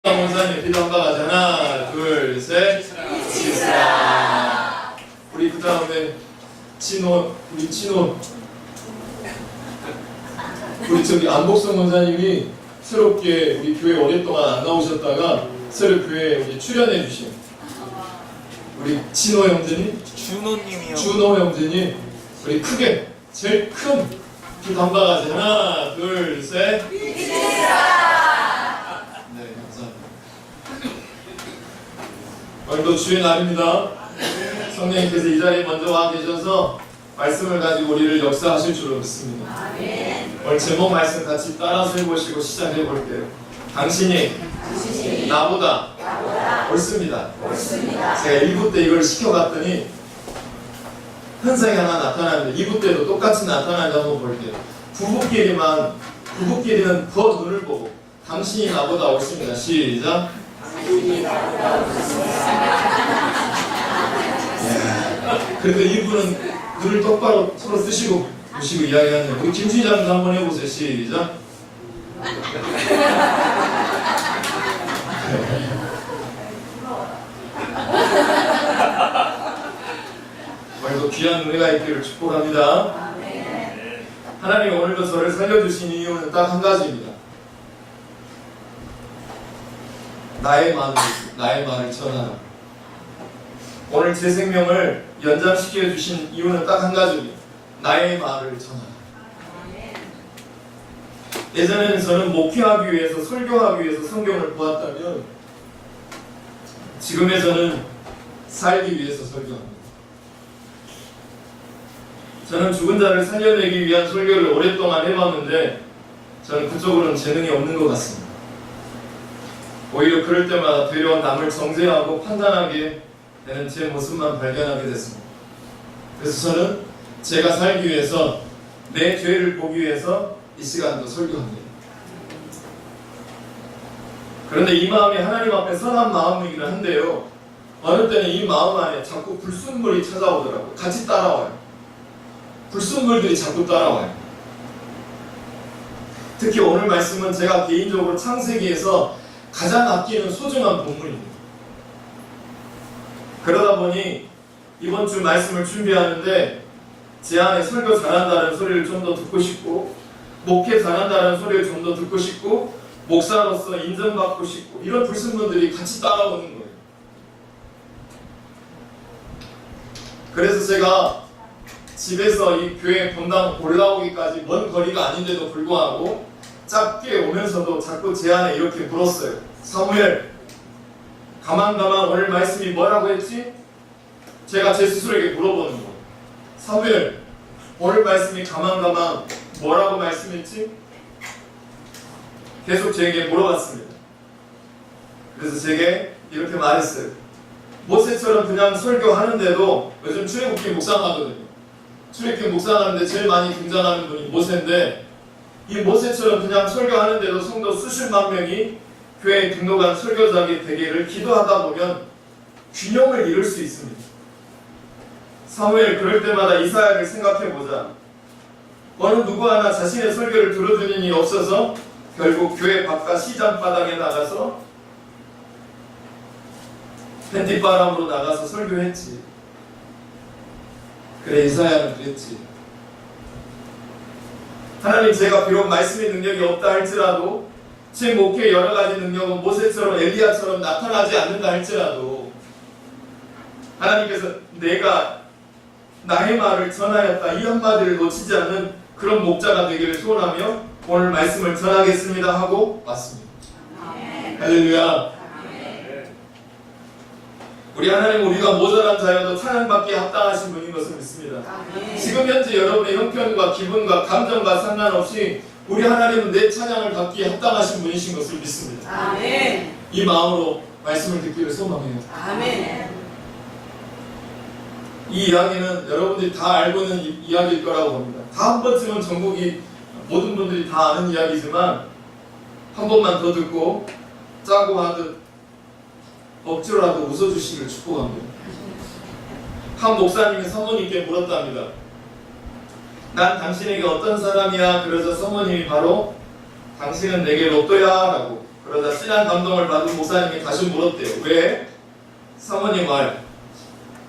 원사님 기도 한번 가자. 하나, 둘, 셋. 치스라. 우리 그 다음에 우리 저기 안복성 원사님이 새롭게 우리 교회 오랫동안 안 나오셨다가 새로 교회에 우리 출연해 주신 우리 진호 형제님, 준호 형제님, 우리 크게 제일 큰 기도 한번 가자. 하나, 둘, 셋. 오늘도 주의 날입니다. 성령님께서 이 자리에 먼저 와 계셔서 말씀을 가지고 우리를 역사하실 줄로 믿습니다. 오늘 제목 말씀 같이 따라서 해보시고 시작해 볼게요. 당신이 나보다 옳습니다. 제가 1부 때 이걸 시켜봤더니 현상이 하나 나타나는데 2부 때도 똑같이 나타나는지 한번 볼게요. 부부끼리는 더 눈을 보고 당신이 나보다 옳습니다. 시작. 그래도 이분은 눈을 똑바로 서로 뜨시고 보시고 이야기하네요. 우리 김수희장도 한번 해보세요. 시작. 오늘도 귀한 은혜가 있기를 축복합니다. 하나님 오늘도 저를 살려주신 이유는 딱 한 가지입니다. 나의 말을 전하라. 오늘 제 생명을 연장시켜 주신 이유는 딱 한 가지입니다. 나의 말을 전하라. 예전에는 저는 목회하기 위해서, 설교하기 위해서 성경을 보았다면 지금의 저는 살기 위해서 설교합니다. 저는 죽은 자를 살려내기 위한 설교를 오랫동안 해봤는데 저는 그쪽으로는 재능이 없는 것 같습니다. 오히려 그럴 때마다 되려 남을 정죄하고 판단하게 되는 제 모습만 발견하게 됐습니다. 그래서 저는 제가 살기 위해서, 내 죄를 보기 위해서 이 시간도 설교합니다. 그런데 이 마음이 하나님 앞에 선한 마음이긴 한데요, 어느 때는 이 마음 안에 자꾸 불순물이 찾아오더라고요. 같이 따라와요. 불순물들이 자꾸 따라와요. 특히 오늘 말씀은 제가 개인적으로 창세기에서 가장 아끼는 소중한 본문입니다. 그러다 보니 이번 주 말씀을 준비하는데 제 안에 설교 잘한다는 소리를 좀 더 듣고 싶고, 목회 잘한다는 소리를 좀 더 듣고 싶고, 목사로서 인정받고 싶고, 이런 불순물들이 같이 따라오는 거예요. 그래서 제가 집에서 이 교회 본당 올라오기까지 먼 거리가 아닌데도 불구하고 짧게 오면서도 자꾸 제 안에 이렇게 물었어요. 사무엘, 가만 오늘 말씀이 뭐라고 했지? 제가 제 스스로에게 물어보는 거예요. 사무엘, 오늘 말씀이 가만 뭐라고 말씀했지? 계속 제게 물어봤습니다. 그래서 제게 이렇게 말했어요. 모세처럼 그냥 설교하는데도 요즘 출애굽기 묵상하거든요. 출애굽기 묵상하는데 제일 많이 등장하는 분이 모세인데, 이 모세처럼 그냥 설교하는데도 성도 수십만 명이 교회에 등록한 설교자가 되기를 기도하다 보면 균형을 이룰 수 있습니다. 사무엘, 그럴 때마다 이사야를 생각해보자. 어느 누구 하나 자신의 설교를 들어주는 일이 없어서 결국 교회 바깥 시장 바닥에 나가서 팬티바람으로 나가서 설교했지. 그래, 이사야는 그랬지. 하나님, 제가 비록 말씀의 능력이 없다 할지라도, 제 목회의 여러 가지 능력은 모세처럼 엘리야처럼 나타나지 않는다 할지라도, 하나님께서 내가 나의 말을 전하였다, 이 한마디를 놓치지 않는 그런 목자가 되기를 소원하며 오늘 말씀을 전하겠습니다 하고 왔습니다. 할렐루야. 우리 하나님, 우리가 모자란 자여도 찬양받기에 합당하신 분인 것을 믿습니다. 지금 현재 여러분의 형편과 기분과 감정과 상관없이 우리 하나님은 내 찬양을 받기에 합당하신 분이신 것을 믿습니다. 이 마음으로 말씀을 듣기를 소망해요. 이 이야기는 여러분들이 다 알고 있는 이야기일 거라고 봅니다. 다 한 번쯤은 전국이 모든 분들이 다 아는 이야기지만 한 번만 더 듣고 짜고 하듯 억지로라도 웃어주시기를 축복합니다. 한 목사님이 사모님께 물었답니다. 난 당신에게 어떤 사람이야? 그래서 사모님이 바로 당신은 내게 로또야 라고 그러자 진한 감동을 받은 목사님이 다시 물었대요. 왜? 사모님 말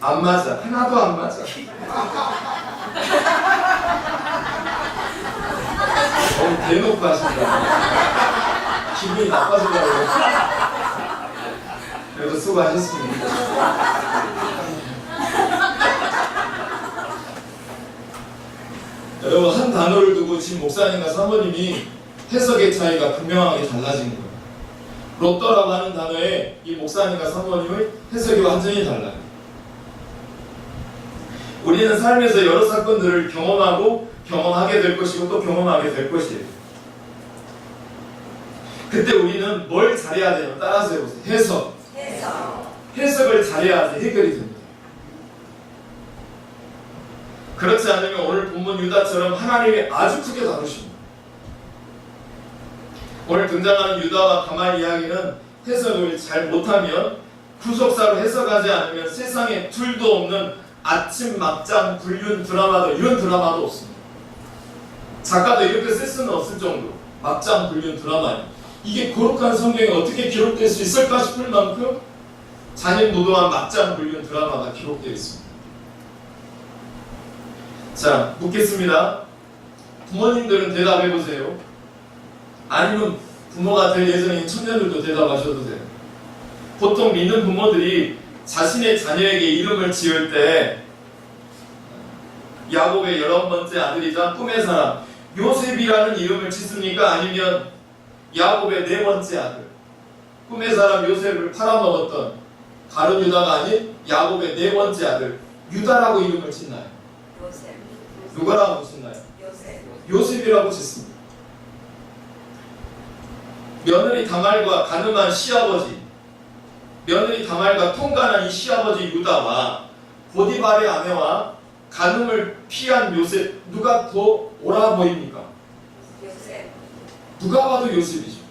안 맞아. 하나도 안 맞아. 대놓고 하신다. 기분이 나빠지더라고요. 그래도 수고하셨습니다. 여러분, 한 단어를 두고 지금 목사님과 사모님이 해석의 차이가 분명하게 달라진 거예요. 로또라고 하는 단어에 이 목사님과 사모님의 해석이 완전히 달라요. 우리는 삶에서 여러 사건들을 경험하게 될 것이고 또 경험하게 될 것이에요. 그때 우리는 뭘 잘해야 되냐? 따라서 해보세요. 해석을 잘해야지 해결이 됩니다. 그렇지 않으면 오늘 본문 유다처럼 하나님이 아주 크게 다루십니다. 오늘 등장하는 유다와 가말 이야기는 해석을 잘 못하면 구속사로 해석하지 않으면 세상에 둘도 없는 아침 막장 불륜 드라마도 이런 드라마도 없습니다. 작가도 이렇게 쓸 수는 없을 정도로 막장 불륜 드라마예요. 이게 거룩한 성경에 어떻게 기록될 수 있을까 싶을 만큼 잔인무도한 막장 불륜 드라마가 기록되어 있습니다. 자, 묻겠습니다. 부모님들은 대답해보세요. 아니면 부모가 될 예정인 청년들도 대답하셔도 돼요. 보통 믿는 부모들이 자신의 자녀에게 이름을 지을 때 야곱의 11번째 아들이자 꿈의 사람 요셉이라는 이름을 짓습니까? 아니면 야곱의 4번째 아들 꿈의 사람 요셉을 팔아먹었던 다른 유다가 아닌 야곱의 4번째 아들 유다라고 이름을 짓나요? 요셉. 누가라고 짓나요? 요셉이라고 짓습니다. 며느리 다말과 가늠한 시아버지 며느리 다말과 통간한 이 시아버지 유다와 보디발의 아내와 간음을 피한 요셉 누가 더 옳아 보입니까? 요셉. 누가 봐도 요셉이죠.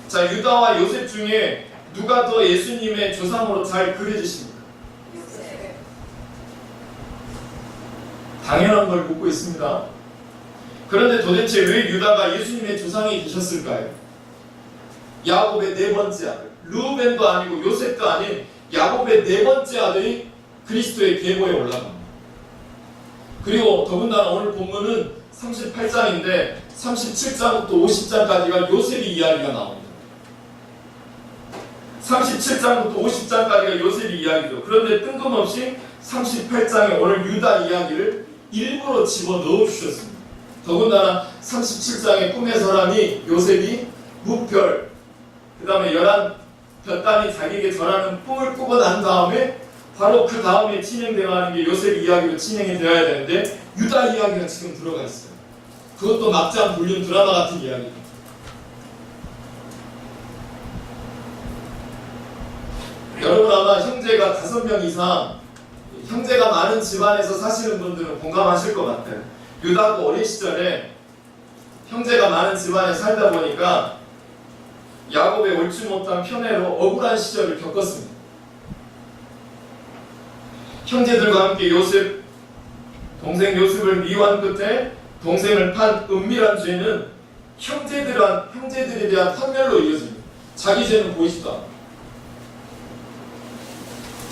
자, 유다와 요셉 중에 누가 더 예수님의 조상으로 잘 그려지십니까? 요셉. 당연한 걸 묻고 있습니다. 그런데 도대체 왜 유다가 예수님의 조상이 되셨을까요? 야곱의 4번째 아들 르우벤도 아니고 요셉도 아닌 야곱의 4번째 아들이 그리스도의 계보에 올라갑니다. 그리고 더군다나 오늘 본문은 38장인데 37장부터 50장까지가 요셉의 이야기가 나옵니다. 37장부터 50장까지가 요셉의 이야기죠. 그런데 뜬금없이 38장에 오늘 유다 이야기를 일부러 집어넣어 주셨습니다. 더군다나 37장의 꿈의 사람이 요셉이 무별 그 다음에 11볕단이 자기에게 전하는 꿈을 꾸고 난 다음에 바로 그 다음에 진행되어가는 게 요셉 이야기로 진행이 되어야 되는데 유다 이야기가 지금 들어가 있어요. 그것도 막장 불륜 드라마 같은 이야기입니다. 여러분 아마 형제가 5명 이상 형제가 많은 집안에서 사시는 분들은 공감하실 것 같아요. 유다도 어린 시절에 형제가 많은 집안에 살다 보니까 야곱의 옳지 못한 편애로 억울한 시절을 겪었습니다. 형제들과 함께 요셉, 동생 요셉을 미워한 끝에 동생을 판 은밀한 죄는 형제들에 대한 판멸로 이어집니다. 자기 죄는 보이지도 않아요.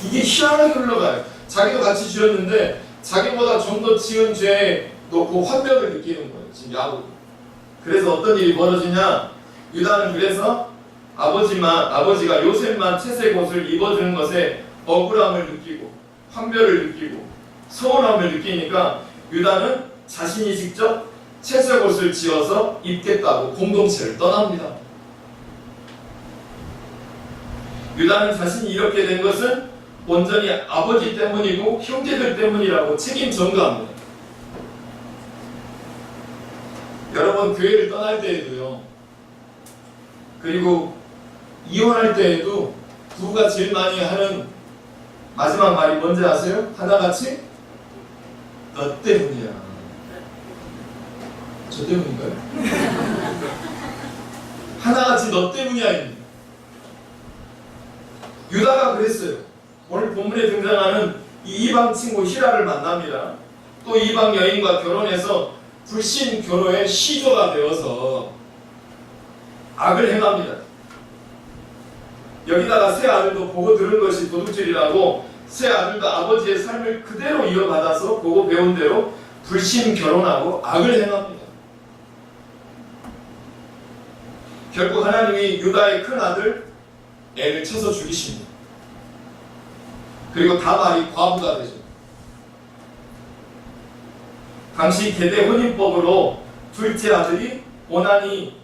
이게 희한하게 흘러가요. 자기도 같이 지었는데 자기보다 좀 더 지은 죄에 놓고 환멸을 느끼는 거예요. 지금 야곱. 그래서 어떤 일이 벌어지냐? 유다는 그래서 아버지가 요셉만 채색 옷을 입어주는 것에 억울함을 느끼고 환멸을 느끼고 서운함을 느끼니까 유다는 자신이 직접 채색 옷을 지어서 입겠다고 공동체를 떠납니다. 유다는 자신이 이렇게 된 것은 온전히 아버지 때문이고 형제들 때문이라고 책임 전가합니다. 여러분 교회를 떠날 때에도요. 그리고 이혼할 때에도 부부가 제일 많이 하는 마지막 말이 뭔지 아세요? 하나같이 너 때문이야. 저 때문인가요? 하나같이 너 때문이야입니다. 유다가 그랬어요. 오늘 본문에 등장하는 이 이방 친구 히라를 만납니다. 또 이방 여인과 결혼해서 불신 결혼의 시조가 되어서 악을 행합니다. 여기다가 세 아들도 보고 들은 것이 도둑질이라고 세 아들도 아버지의 삶을 그대로 이어받아서 보고 배운 대로 불신 결혼하고 악을 행합니다. 결국 하나님이 유다의 큰 아들 애를 쳐서 죽이십니다. 그리고 다말이 과부가 되죠. 당시 계대 혼인법으로 둘째 아들 오난이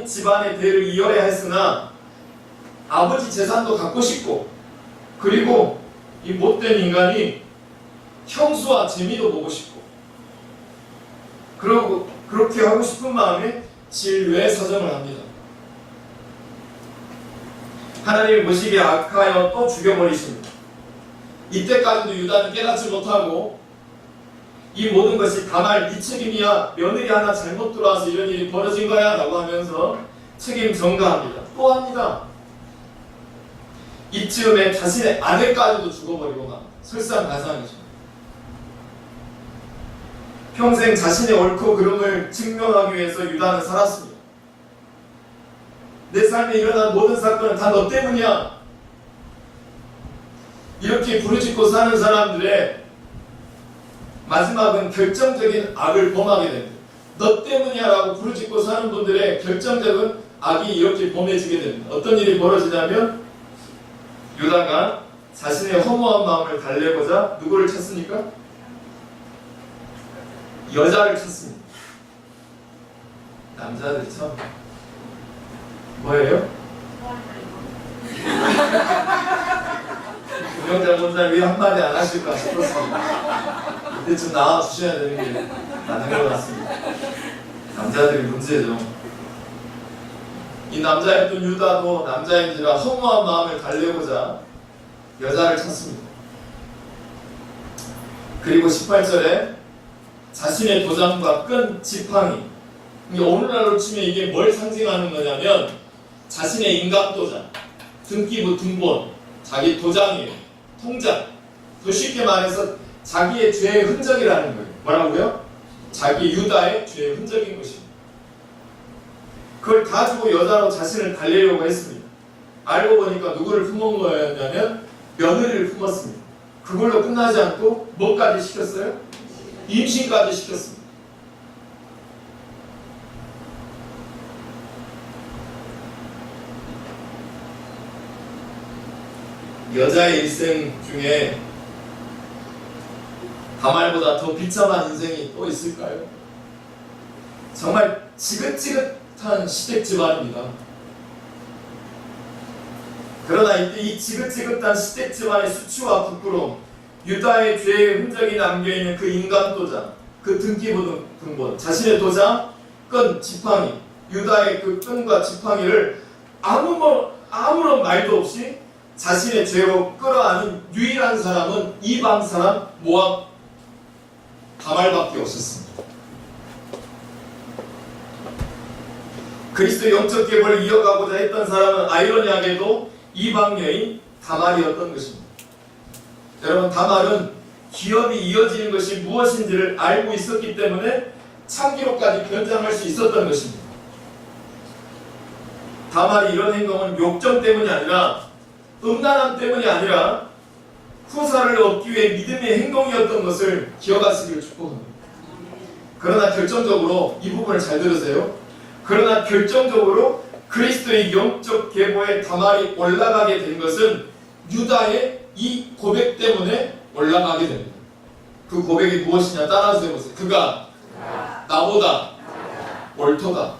집안의 대를 이어야 했으나 아버지 재산도 갖고 싶고 그리고 이 못된 인간이 형수와 재미도 보고 싶고 그러고 그렇게 하고 싶은 마음에 질외 사정을 합니다. 하나님이 모시기에 악하여 또 죽여버리십니다. 이때까지도 유다는 깨닫지 못하고 이 모든 것이 다말 네 책임이야, 며느리 하나 잘못 들어와서 이런 일이 벌어진 거야 라고 하면서 책임 전가합니다. 또 합니다. 이쯤에 자신의 아들까지도 죽어버리고 막 설상가상이죠. 평생 자신의 옳고 그름을 증명하기 위해서 유다는 살았습니다. 내 삶에 일어난 모든 사건은 다 너 때문이야. 이렇게 부르짖고 사는 사람들의 마지막은 결정적인 악을 범하게 됩니다. 너 때문이야 라고 부르짖고 사는 분들의 결정적인 악이 이렇게 범해지게 됩니다. 어떤 일이 벌어지냐면 유다가 자신의 허무한 마음을 달래고자 누구를 찾습니까? 여자를 찾습니다. 남자들이 참 뭐예요? 운영자 본사를 왜 한마디 안 하실까 싶었습니다. 이때 좀 나와주셔야 되는 게 맞는 것 같습니다. 남자들이 문제죠. 이 남자였던 유다도 남자인지라 허무한 마음을 달래고자 여자를 찾습니다. 그리고 18절에 자신의 도장과 끈 지팡이, 오늘날로 치면 이게 뭘 상징하는 거냐면 자신의 인감 도장, 등기부 등본, 자기 도장이에요. 통장. 더 쉽게 말해서 자기의 죄의 흔적이라는 거예요. 뭐라고요? 자기 유다의 죄의 흔적인 것입니다. 그걸 가지고 여자로 자신을 달래려고 했습니다. 알고 보니까 누구를 품은 거였냐면 며느리를 품었습니다. 그걸로 끝나지 않고 뭐까지 시켰어요? 임신까지 시켰습니다. 여자의 일생 중에 다말보다 더 비참한 인생이 또 있을까요? 정말 지긋지긋한 시댁 집안입니다. 그러나 이때 이 지긋지긋한 시댁 집안의 수치와 부끄러움, 유다의 죄의 흔적이 남겨있는 그 인감도장, 그 등기부 등본, 자신의 도장, 끈, 지팡이, 유다의 그 끈과 지팡이를 아무런 말도 없이 자신의 죄로 끌어안은 유일한 사람은 이방 사람 모압 다말밖에 없었습니다. 그리스도 영적 계보를 이어가고자 했던 사람은 아이러니하게도 이방 여인 다말이었던 것입니다. 여러분, 다말은 기업이 이어지는 것이 무엇인지를 알고 있었기 때문에 창기로까지 변장할 수 있었던 것입니다. 다말이 이런 행동은 욕정 때문이 아니라 음란함 때문이 아니라 후사를 얻기 위해 믿음의 행동이었던 것을 기억하시기를 축복합니다. 그러나 결정적으로 이 부분을 잘 들으세요. 그러나 결정적으로 그리스도의 영적 계보에 다말이 올라가게 된 것은 유다의 이 고백 때문에 올라가게 됩니다. 그 고백이 무엇이냐 따라서 해보세요. 그가 나보다 옳도다.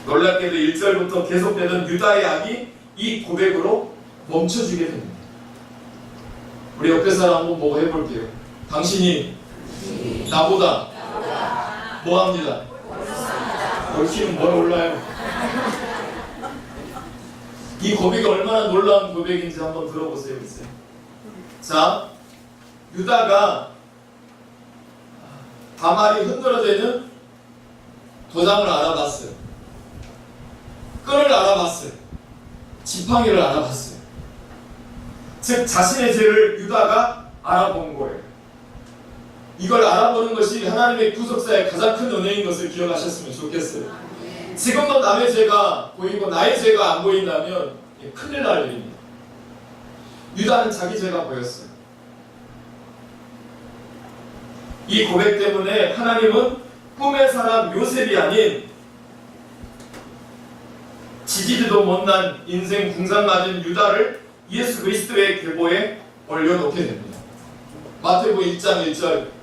놀랍게도 1절부터 계속되던 유다의 악이 이 고백으로 멈춰지게 됩니다. 우리 옆에 사람 한번 보고 해볼게요. 당신이 나보다 뭐합니다? 옳기는 뭘 올라요? 이 고백이 얼마나 놀라운 고백인지 한번 들어보세요. 자, 유다가 다말이 흔들어져 있는 도장을 알아봤어요. 끈을 알아봤어요. 지팡이를 알아봤어요. 즉 자신의 죄를 유다가 알아본 거예요. 이걸 알아보는 것이 하나님의 구속사의 가장 큰 은혜인 것을 기억하셨으면 좋겠어요. 지금도 남의 죄가 보이고 나의 죄가 안 보인다면 큰일 날 일입니다. 유다는 자기 죄가 보였어요. 이 고백 때문에 하나님은 꿈의 사람 요셉이 아닌 지지리도 못난 인생 궁상 맞은 유다를 예수 그리스도의 계보에 올려놓게 됩니다. 마태복음 1장 1절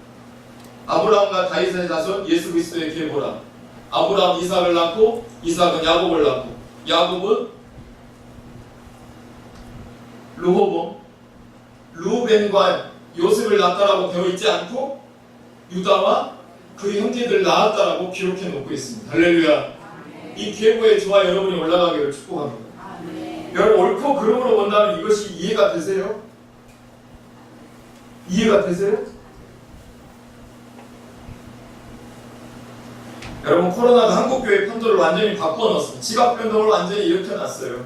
아브라함과 다윗의 자손 예수 그리스도의 계보라. 아브라함 이삭을 낳고 이삭은 야곱을 낳고 야곱은 르호본 루벤과 요셉을 낳았다라고 되어 있지 않고 유다와 그 형제들 낳았다라고 기록해 놓고 있습니다. 할렐루야. 이 계보의 저와 여러분이 올라가기를 축복합니다. 여러분 옳고 그름으로 본다면 이것이 이해가 되세요? 이해가 되세요? 여러분 코로나가 한국교회 판도를 완전히 바꿔놓았습니다. 지각변동을 완전히 일으켜놨어요.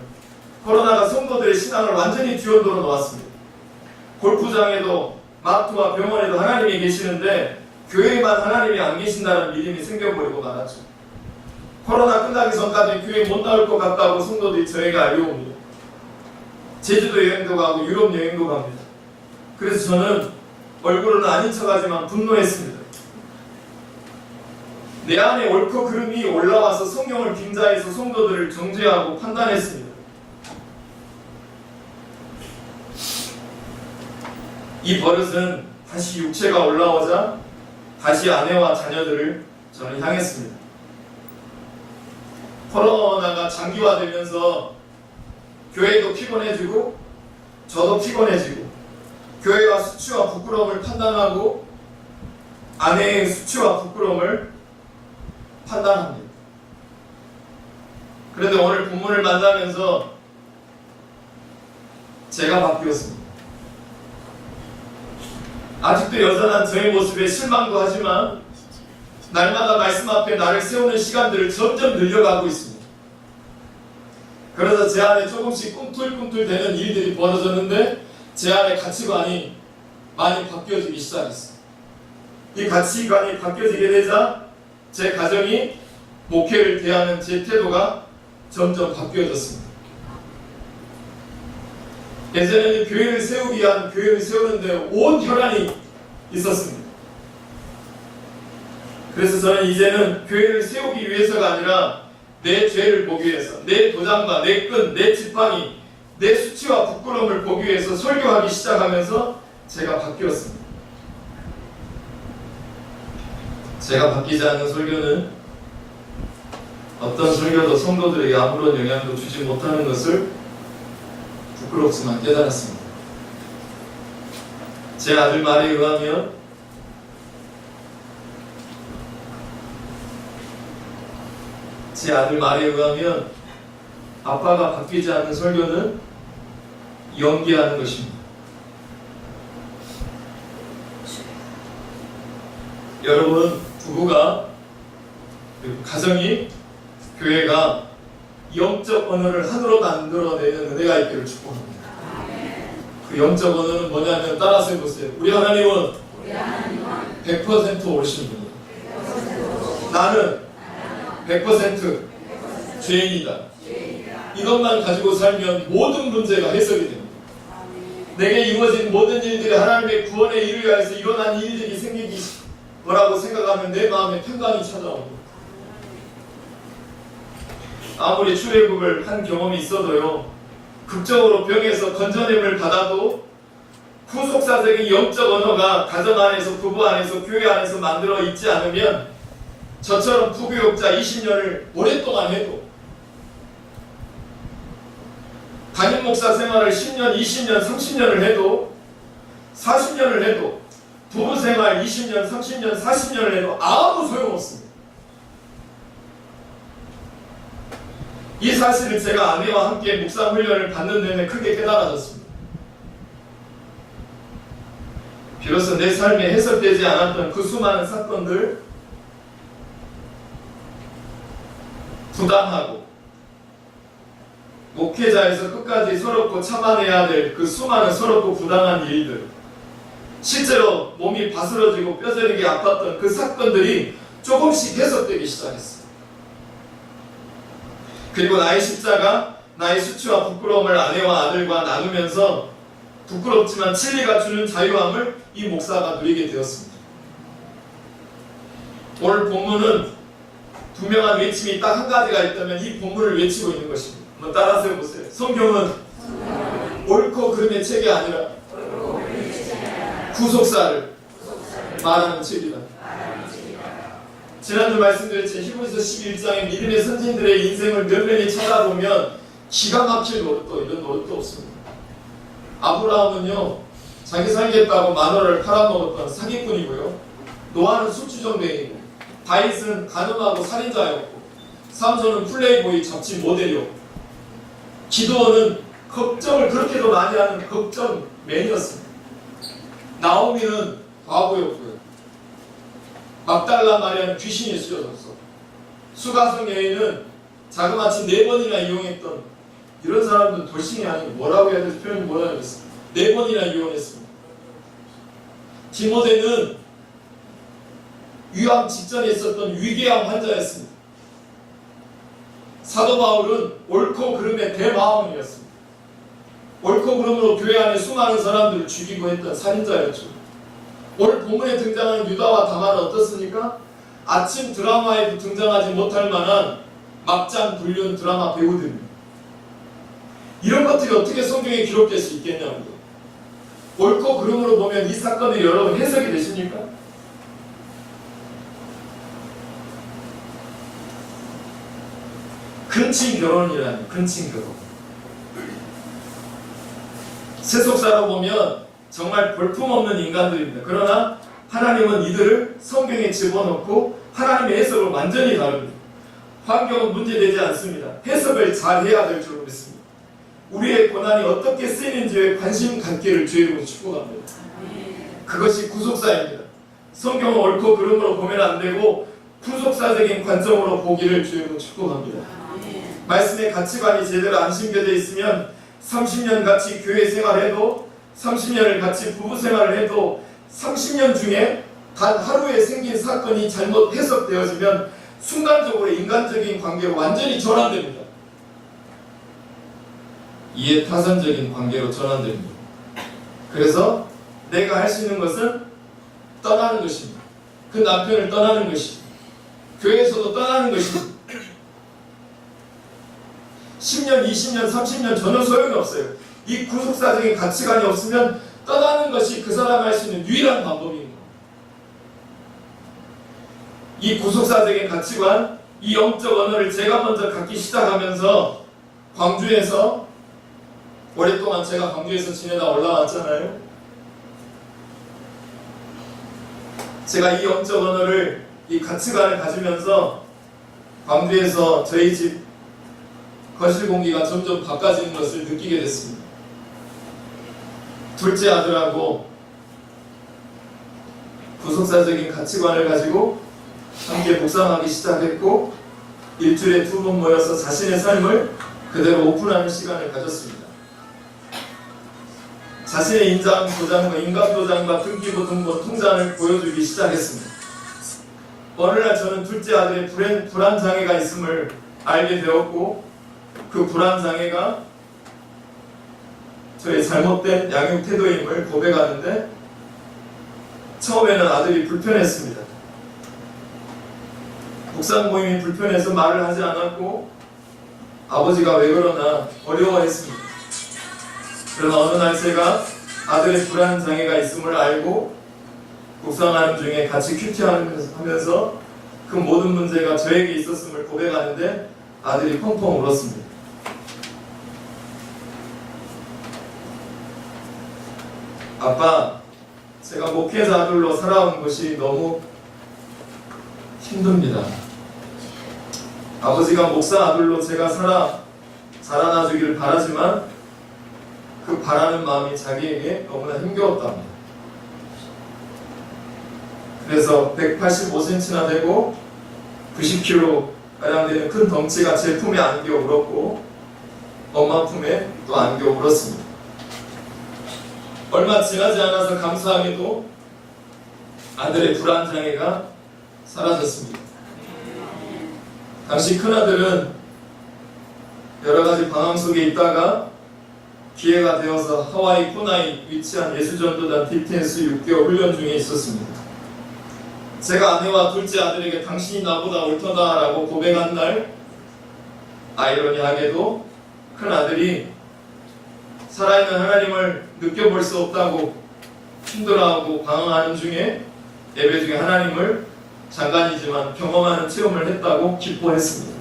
코로나가 성도들의 신앙을 완전히 뒤흔들어 놓았습니다. 골프장에도 마트와 병원에도 하나님이 계시는데 교회에만 하나님이 안 계신다는 믿음이 생겨버리고 말았죠. 코로나 끝나기 전까지 교회 못 나올 것 같다고 성도들이 저에게 알려옵니다. 제주도 여행도 가고 유럽 여행도 갑니다. 그래서 저는 얼굴은 아닌 척하지만 분노했습니다. 내 안에 옳고 그름이 올라와서 성령을 빙자해서 성도들을 정죄하고 판단했습니다. 이 버릇은 다시 육체가 올라오자 다시 아내와 자녀들을 저는 향했습니다. 코로나가 장기화되면서 교회도 피곤해지고 저도 피곤해지고 교회와 수치와 부끄러움을 판단하고 아내의 수치와 부끄러움을 판단합니다. 그런데 오늘 본문을 만나면서 제가 바뀌었습니다. 아직도 여전한 저의 모습에 실망도 하지만 날마다 말씀 앞에 나를 세우는 시간들을 점점 늘려가고 있습니다. 그래서 제 안에 조금씩 꿈틀꿈틀 되는 일들이 벌어졌는데 제 안에 가치관이 많이 바뀌어지기 시작했어요. 이 가치관이 바뀌어지게 되자 제 가정이 목회를 대하는 제 태도가 점점 바뀌어졌습니다. 예전에는 교회를 세우기 위한 교회를 세우는데 온 혈안이 있었습니다. 그래서 저는 이제는 교회를 세우기 위해서가 아니라 내 죄를 보기 위해서 내 도장과 내 끈, 내 지팡이, 내 수치와 부끄러움을 보기 위해서 설교하기 시작하면서 제가 바뀌었습니다. 제가 바뀌지 않는 설교는 어떤 설교도 성도들에게 아무런 영향도 주지 못하는 것을 부끄럽지만 깨달았습니다. 제 아들 말에 의하면 아빠가 바뀌지 않는 설교는 연기하는 것입니다. 여러분 부부가 가정이 교회가 영적 언어를 하나로 만들어내는 은혜가 있기를 축복합니다. 그 영적 언어는 뭐냐면 따라서 해보세요. 우리 하나님은 100% 옳으신 분이에요. 나는 100% 죄인이다. 이것만 가지고 살면 모든 문제가 해석이 됩니다. 내게 이루어진 모든 일들이 하나님의 구원의 일을 위해서 일어난 일들이 생기기 거라고 생각하면 내 마음에 평강이 찾아옵니다. 아무리 출애굽을 한 경험이 있어도요, 극적으로 병에서 건져냄을 받아도 후속사적인 영적 언어가 가정 안에서, 부부 안에서, 교회 안에서 만들어 있지 않으면 저처럼 부교육자 20년을 오랫동안 해도, 담임 목사 생활을 10년, 20년, 30년을 해도, 40년을 해도, 부부 생활 20년, 30년, 40년을 해도 아무 소용없습니다. 이 사실을 제가 아내와 함께 묵상 훈련을 받는 내내 크게 깨달아졌습니다. 비로소 내 삶에 해석되지 않았던 그 수많은 사건들, 부당하고 목회자에서 끝까지 서럽고 참아내야 될 그 수많은 서럽고 부당한 일들, 실제로 몸이 바스러지고 뼈저리게 아팠던 그 사건들이 조금씩 해석되기 시작했어요. 그리고 나의 십자가, 나의 수치와 부끄러움을 아내와 아들과 나누면서 부끄럽지만 진리가 주는 자유함을 이 목사가 누리게 되었습니다. 오늘 본문은 분명한 외침이 딱 한 가지가 있다면 이 본문을 외치고 있는 것입니다. 한번 따라서 해보세요. 성경은 옳고 그름의 책이 아니라 구속사를 말하는 책이다. 지난주 말씀드렸지만 히브리서 11장의 믿음의 선진들의 인생을 면면히 찾아보면 기가 막힐 노릇도 이런 노릇도 없습니다. 아브라함은요, 자기 살겠다고 마누라를 팔아먹었던 사기꾼이고요, 노아는 술주정뱅이고, 다윗은 가늠하고 살인자였고, 삼손은 플레이보이 잡지 모델이었고, 기도원은 걱정을 그렇게도 많이 하는 걱정맨이었습니다. 나오미는 과부였고요, 막달라 마리아는 귀신이 쓰여졌어. 수가성 여인은 자그마치 4번이나 이용했던, 이런 사람들은 돌싱이 아니고 뭐라고 해야 될지 표현이 뭐라 그랬어. 4번이나 이용했습니다. 디모데는 유암 직전에 있었던 위궤암 환자였습니다. 사도 바울은 옳고 그름의 대마왕이었습니다. 옳고 그름으로 교회 안에 수많은 사람들을 죽이고 했던 살인자였죠. 오늘 본문에 등장하는 유다와 다말은 어떻습니까? 아침 드라마에도 등장하지 못할 만한 막장 불륜 드라마 배우들입니다. 이런 것들이 어떻게 성경에 기록될 수 있겠냐고요. 옳고 그름으로 보면 이 사건이 여러분 해석이 되십니까? 근친 결혼이라니, 근친 결혼. 세속사로 보면 정말 볼품없는 인간들입니다. 그러나 하나님은 이들을 성경에 집어넣고 하나님의 해석을 완전히 다릅니다. 환경은 문제되지 않습니다. 해석을 잘 해야 될 줄 믿습니다. 우리의 고난이 어떻게 쓰이는지에 관심 갖기를 주의로 축복합니다. 그것이 구속사입니다. 성경은 옳고 그름으로 보면 안 되고 구속사적인 관점으로 보기를 주의로 축복합니다. 말씀의 가치관이 제대로 안 심겨져 있으면 30년 같이 교회 생활해도, 30년을 같이 부부 생활을 해도 30년 중에 단 하루에 생긴 사건이 잘못 해석되어지면 순간적으로 인간적인 관계로 완전히 전환됩니다. 이해타산적인 관계로 전환됩니다. 그래서 내가 할 수 있는 것은 떠나는 것입니다. 그 남편을 떠나는 것입니다. 교회에서도 떠나는 것입니다. 10년, 20년, 30년 전혀 소용이 없어요. 이 구속사적인 가치관이 없으면 떠나는 것이 그 사람이 할 수 있는 유일한 방법입니다. 이 구속사적인 가치관, 이 영적 언어를 제가 먼저 갖기 시작하면서 광주에서 오랫동안 제가 광주에서 지내다 올라왔잖아요. 제가 이 영적 언어를, 이 가치관을 가지면서 광주에서 저희 집 거실 공기가 점점 바꿔지는 것을 느끼게 됐습니다. 둘째 아들하고 구속사적인 가치관을 가지고 함께 묵상하기 시작했고, 일주일에 2번 모여서 자신의 삶을 그대로 오픈하는 시간을 가졌습니다. 자신의 인감 도장과 등기부 등본 통장을 보여주기 시작했습니다. 어느 날 저는 둘째 아들의 불안장애가 있음을 알게 되었고, 그 불안장애가 저의 잘못된 양육 태도임을 고백하는데, 처음에는 아들이 불편했습니다. 묵상 모임이 불편해서 말을 하지 않았고, 아버지가 왜 그러나 어려워했습니다. 그러나 어느 날 제가 아들의 불안장애가 있음을 알고 묵상하는 중에 같이 큐티하면서 그 모든 문제가 저에게 있었음을 고백하는데 아들이 펑펑 울었습니다. 아빠, 제가 목회자 아들로 살아온 것이 너무 힘듭니다. 아버지가 목사 아들로 제가 자라나 주기를 바라지만 그 바라는 마음이 자기에게 너무나 힘겨웠답니다. 그래서 185cm나 되고 90kg가량 되는 큰 덩치가 제 품에 안겨 울었고, 엄마 품에 또 안겨 울었습니다. 얼마 지나지 않아서 감사하게도 아들의 불안장애가 사라졌습니다. 당시 큰아들은 여러 가지 방황 속에 있다가 기회가 되어서 하와이 코나이 위치한 예수전도단 DTS 6개월 훈련 중에 있었습니다. 제가 아내와 둘째 아들에게 당신이 나보다 옳다다 라고 고백한 날, 아이러니하게도 큰아들이 살아있는 하나님을 느껴볼 수 없다고 힘들어하고 방황하는 중에 예배 중에 하나님을 잠깐이지만 경험하는 체험을 했다고 기뻐했습니다.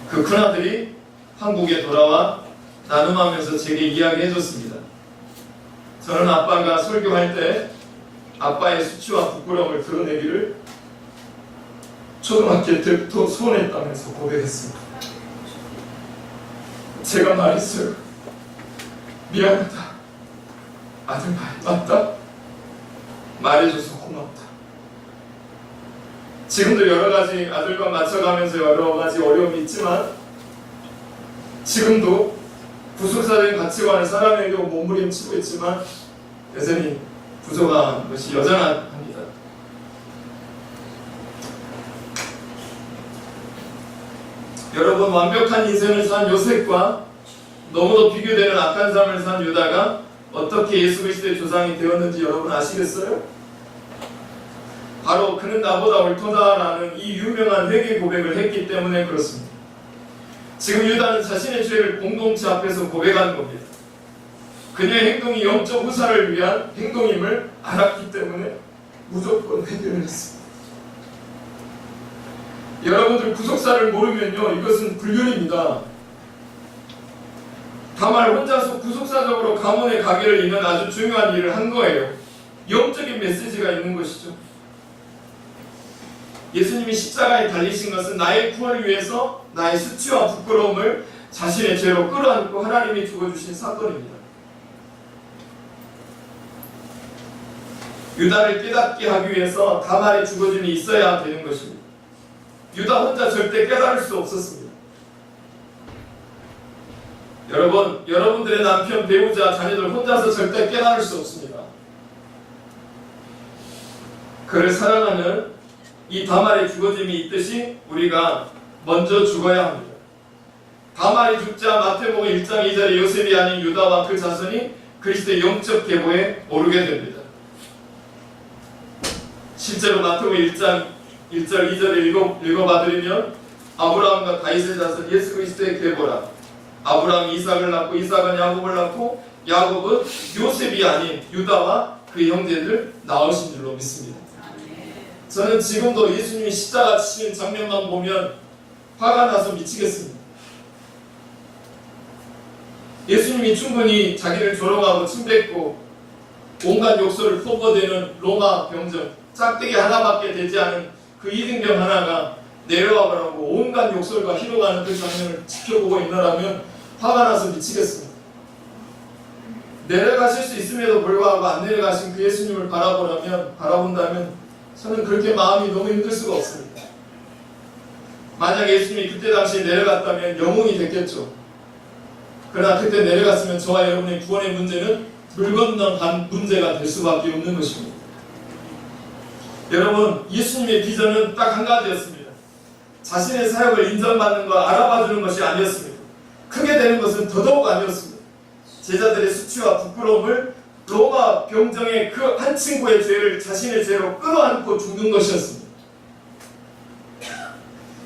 그 큰아들이 한국에 돌아와 나눔하면서 제게 이야기해줬습니다. 저는 아빠가 설교할 때 아빠의 수치와 부끄러움을 드러내기를 초등학교 때부터 소원했다면서 고백했습니다. 제가 말했어요. 미안하다. 아들 말 맞다. 말해줘서 고맙다. 지금도 여러 가지 아들과 맞춰가면서 여러 가지 어려움이 있지만 지금도 구속사적인 가치관을 사람에게 몸부림치고 있지만 여전히 부족한 것이 여전합니다. 여러분, 완벽한 인생을 산 요셉과 너무도 비교되는 악한 삶을 산 유다가 어떻게 예수 그리스도의 조상이 되었는지 여러분 아시겠어요? 바로 그는 나보다 옳도다라는 이 유명한 회개 고백을 했기 때문에 그렇습니다. 지금 유다는 자신의 죄를 공동체 앞에서 고백하는 겁니다. 그녀의 행동이 영적 후사를 위한 행동임을 알았기 때문에 무조건 회개를 했습니다. 여러분들 구속사를 모르면요, 이것은 불륜입니다. 다만 혼자서 구속사적으로 가문의 가게를 잇는 아주 중요한 일을 한 거예요. 영적인 메시지가 있는 것이죠. 예수님이 십자가에 달리신 것은 나의 구원을 위해서 나의 수치와 부끄러움을 자신의 죄로 끌어안고 하나님이 죽어주신 사건입니다. 유다를 깨닫게 하기 위해서 다말의 죽어짐이 있어야 되는 것입니다. 유다 혼자 절대 깨달을 수 없었습니다. 여러분, 여러분들의 남편, 배우자, 자녀들 혼자서 절대 깨달을 수 없습니다. 그를 사랑하는 이 다말의 죽어짐이 있듯이 우리가 먼저 죽어야 합니다. 다말이 죽자 마태복음 1장 2절에 요셉이 아닌 유다와 그 자손이 그리스도의 영적 계보에 오르게 됩니다. 실제로 마태복음 1장 1절 2절을 읽어봐드리면 아브라함과 다윗의 자손 예수 그리스도의 계보라. 아브라함이 이삭을 낳고 이삭은 야곱을 낳고 야곱은 요셉이 아닌 유다와 그 형제들 낳으신 줄로 믿습니다. 저는 지금도 예수님이 십자가 지시는 장면만 보면 화가 나서 미치겠습니다. 예수님이 충분히 자기를 조롱하고 침뱉고 온갖 욕설을 퍼부어대는 로마 병정, 짝대기 하나밖에 되지 않은 그 이등병 하나가 내려와 보라고 온갖 욕설과 희롱하는 그 장면을 지켜보고 있노라면 화가 나서 미치겠습니다. 내려가실 수 있음에도 불구하고 안 내려가신 그 예수님을 바라본다면 저는 그렇게 마음이 너무 힘들 수가 없습니다. 만약 예수님이 그때 당시에 내려갔다면 영웅이 됐겠죠. 그러나 그때 내려갔으면 저와 여러분의 구원의 문제는 물 건너 간 문제가 될 수밖에 없는 것입니다. 여러분, 예수님의 비전은 딱 한 가지였습니다. 자신의 사역을 인정받는 거 알아봐주는 것이 아니었습니다. 크게 되는 것은 더더욱 아니었습니다. 제자들의 수치와 부끄러움을 로마 병정의 그 한 친구의 죄를 자신의 죄로 끌어안고 죽는 것이었습니다.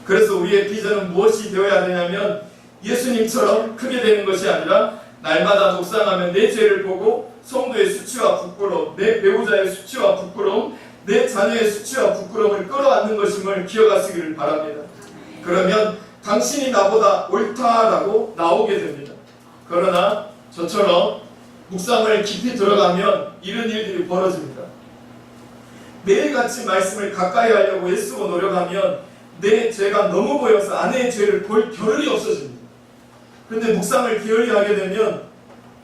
그래서 우리의 비전은 무엇이 되어야 되냐면 예수님처럼 크게 되는 것이 아니라 날마다 묵상하면 내 죄를 보고 성도의 수치와 부끄러움, 내 배우자의 수치와 부끄러움, 내 자녀의 수치와 부끄러움을 끌어안는 것임을 기억하시기를 바랍니다. 그러면 당신이 나보다 옳다라고 나오게 됩니다. 그러나 저처럼 묵상을 깊이 들어가면 이런 일들이 벌어집니다. 매일같이 말씀을 가까이 하려고 애쓰고 노력하면 내 죄가 너무 보여서 아내의 죄를 볼 겨를이 없어집니다. 그런데 묵상을 기어이 하게 되면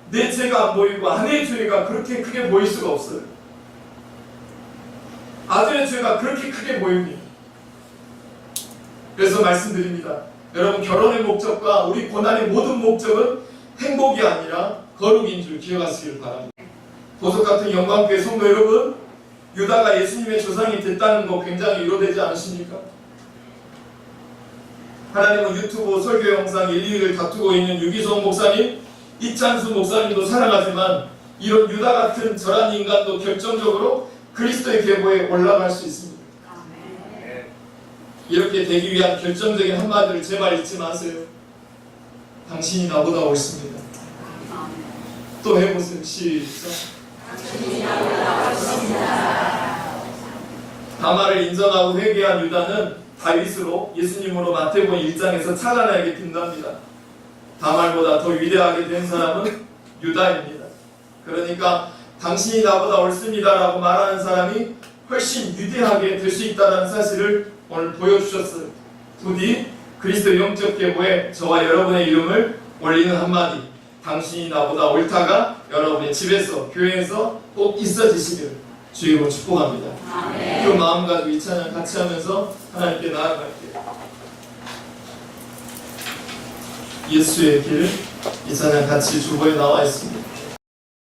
내 죄가 안 보이고 아내의 죄가 그렇게 크게 보일 수가 없어요. 아들의 죄가 그렇게 크게 보입니다. 그래서 말씀드립니다. 여러분, 결혼의 목적과 우리 고난의 모든 목적은 행복이 아니라 거룩인 줄 기억하시길 바랍니다. 보석 같은 영광교회 성도 여러분, 유다가 예수님의 조상이 됐다는 거 굉장히 위로되지 않으십니까? 하나님은 유튜브 설교 영상 1, 2를 다투고 있는 유기성 목사님, 이찬수 목사님도 사랑하지만 이런 유다 같은 저란 인간도 결정적으로 그리스도의 계보에 올라갈 수 있습니다. 이렇게 되기 위한 결정적인 한마디를 제발 잊지 마세요. 당신이 나보다 옳습니다. 또 해보세요. 시작. 다말을 인정하고 회개한 유다는 다윗으로 예수님으로 마태복음 1장에서 찬란하게 빈답니다. 다말보다 더 위대하게 된 사람은 유다입니다. 그러니까 당신이 나보다 옳습니다라고 말하는 사람이 훨씬 위대하게 될 수 있다는 사실을 오늘 보여주셨어요. 부디 그리스도 영적 계보에 저와 여러분의 이름을 올리는 한마디, 당신이 나보다 옳다가 여러분의 집에서, 교회에서 꼭 있어지시기를 주의로 축복합니다. 그 마음 가지고 이 찬양 같이 하면서 하나님께 나아갈게요. 예수의 길, 이 찬양 같이 주보에 나와 있습니다.